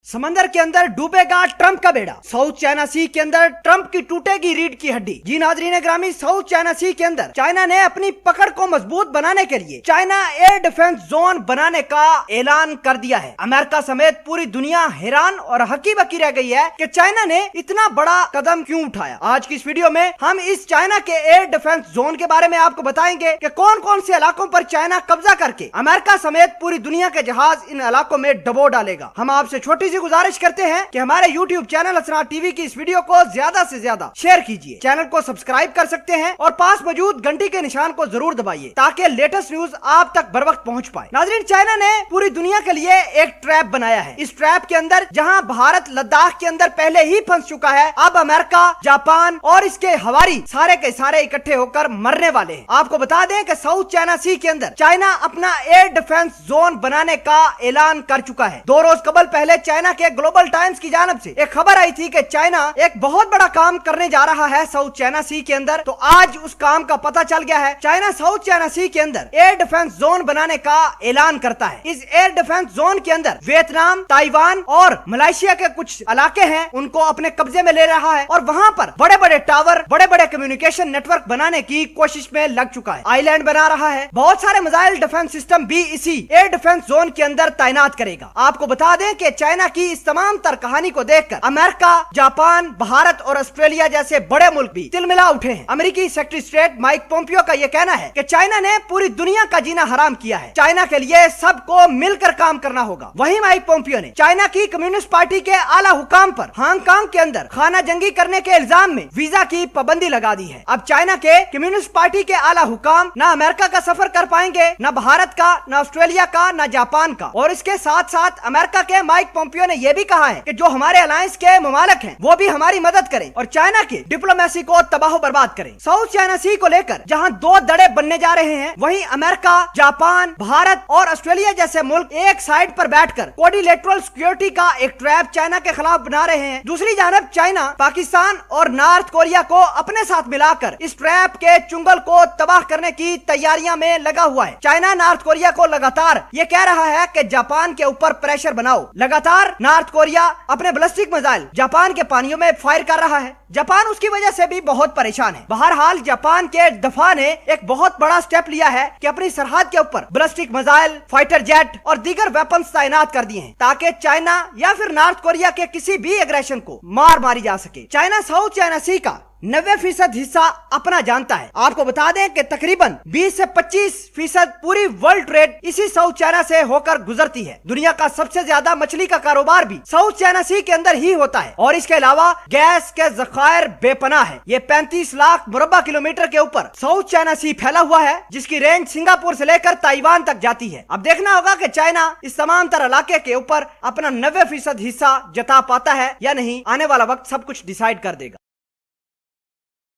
समंदर के अंदर डूबेगा ट्रंप का बेड़ा। साउथ चाइना सी के अंदर ट्रंप की टूटेगी रीढ़ की हड्डी। जी नाज़रीन ग्रामी, साउथ चाइना सी के अंदर चाइना ने अपनी पकड़ को मजबूत बनाने के लिए चाइना एयर डिफेंस जोन बनाने का ऐलान कर दिया है। अमेरिका समेत पूरी दुनिया हैरान और हकी बकी रह गई है कि चाइना ने इतना बड़ा कदम क्यों उठाया। आज की इस वीडियो में हम इस चाइना के एयर डिफेंस जोन के बारे में आपको बताएंगे कि कौन कौन से इलाकों पर चाइना कब्जा करके अमेरिका समेत पूरी दुनिया के जहाज इन इलाकों में डबो डालेगा। हम आपसे छोटी सी गुजारिश करते हैं कि हमारे YouTube चैनल असरार टीवी की इस वीडियो को ज्यादा से ज्यादा शेयर कीजिए। चैनल को सब्सक्राइब कर सकते हैं और पास मौजूद घंटी के निशान को जरूर दबाइए ताकि लेटेस्ट न्यूज आप तक बर वक्त पहुंच पाए। नाज़रीन, चाइना ने पूरी दुनिया के लिए एक ट्रैप बनाया है। इस ट्रैप के अंदर जहां भारत लद्दाख के अंदर पहले ही फंस चुका है, अब अमेरिका, जापान और इसके हवारी सारे के सारे इकट्ठे होकर मरने वाले हैं। आपको बता दें कि साउथ चाइना सी के अंदर चाइना अपना एयर डिफेंस जोन बनाने का ऐलान कर चुका है। 2 रोज कबल पहले चाइना के ग्लोबल टाइम्स की जानब से एक खबर आई थी कि चाइना एक बहुत बड़ा काम करने जा रहा है साउथ चाइना सी के अंदर। तो आज उस काम का पता चल गया है। चाइना साउथ चाइना सी के अंदर एयर डिफेंस जोन बनाने का ऐलान करता है। इस एयर डिफेंस जोन के अंदर वियतनाम, ताइवान और मलेशिया के कुछ इलाके हैं, उनको अपने कब्जे में ले रहा है और वहां पर बड़े बड़े टावर, बड़े बड़े कम्युनिकेशन नेटवर्क बनाने की कोशिश में लग चुका है। आइलैंड बना रहा है। बहुत सारे मिसाइल डिफेंस सिस्टम भी इसी एयर डिफेंस जोन के अंदर तैनात करेगा। आपको बता दें कि चाइना की इस तमाम तर कहानी को देखकर अमेरिका, जापान, भारत और ऑस्ट्रेलिया जैसे बड़े मुल्क भी तिलमिला उठे हैं। अमेरिकी सेक्रेटरी स्टेट माइक पोम्पियो का यह कहना है कि चाइना ने पूरी दुनिया का जीना हराम किया है। चाइना के लिए सबको मिलकर काम करना होगा। वहीं माइक पोम्पियो ने चाइना की कम्युनिस्ट पार्टी के आला हुकाम पर हांगकांग के अंदर खाना जंगी करने के इल्जाम में वीजा की पाबंदी लगा दी है। अब चाइना के कम्युनिस्ट पार्टी के आला हुकाम न अमेरिका का सफर कर पाएंगे, न भारत का, न ऑस्ट्रेलिया का, न जापान का। और इसके साथ साथ अमेरिका के माइक पोम्पियो ने यह भी कहा है कि जो हमारे अलायंस के ममालिक हैं वो भी हमारी मदद करें और चाइना की डिप्लोमेसी को तबाह बर्बाद करें। साउथ चाइना सी को लेकर जहां 2 दड़े बनने जा रहे हैं, वहीं अमेरिका, जापान, भारत और ऑस्ट्रेलिया जैसे मुल्क एक साइड पर बैठकर कोऑर्डिनेटरल सिक्योरिटी का एक ट्रैप चाइना के खिलाफ बना रहे हैं। दूसरी जानब चाइना पाकिस्तान और नॉर्थ कोरिया को अपने साथ मिलाकर इस ट्रैप के चुंगल को तबाह करने की तैयारियां में लगा हुआ है। चाइना नॉर्थ कोरिया को लगातार ये कह रहा है कि जापान के ऊपर प्रेशर बनाओ। लगातार नॉर्थ कोरिया अपने बैलिस्टिक मिसाइल जापान के पानियों में फायर कर रहा है। जापान उसकी वजह से भी बहुत परेशान है। बहरहाल जापान के दफा ने एक बहुत बड़ा स्टेप लिया है कि अपनी सरहद के ऊपर बैलिस्टिक मिसाइल, फाइटर जेट और दीगर वेपन्स तैनात कर दिए हैं ताकि चाइना या फिर नॉर्थ कोरिया के किसी भी एग्रेशन को मार मारी जा सके। चाइना साउथ चाइना सी का 90% हिस्सा अपना जानता है। आपको बता दें कि तकरीबन 20 से 25% पूरी वर्ल्ड ट्रेड इसी साउथ चाइना से होकर गुजरती है। दुनिया का सबसे ज्यादा मछली का कारोबार भी साउथ चाइना सी के अंदर ही होता है और इसके अलावा गैस के जखायर बेपनाह है। ये 35 लाख मुरब्बा किलोमीटर के ऊपर साउथ चाइना सी फैला हुआ है, जिसकी रेंज सिंगापुर से लेकर ताइवान तक जाती है। अब देखना होगा कि चाइना इस तमाम तर इलाके के ऊपर अपना 90% हिस्सा जता पाता है या नहीं। आने वाला वक्त सब कुछ डिसाइड कर देगा।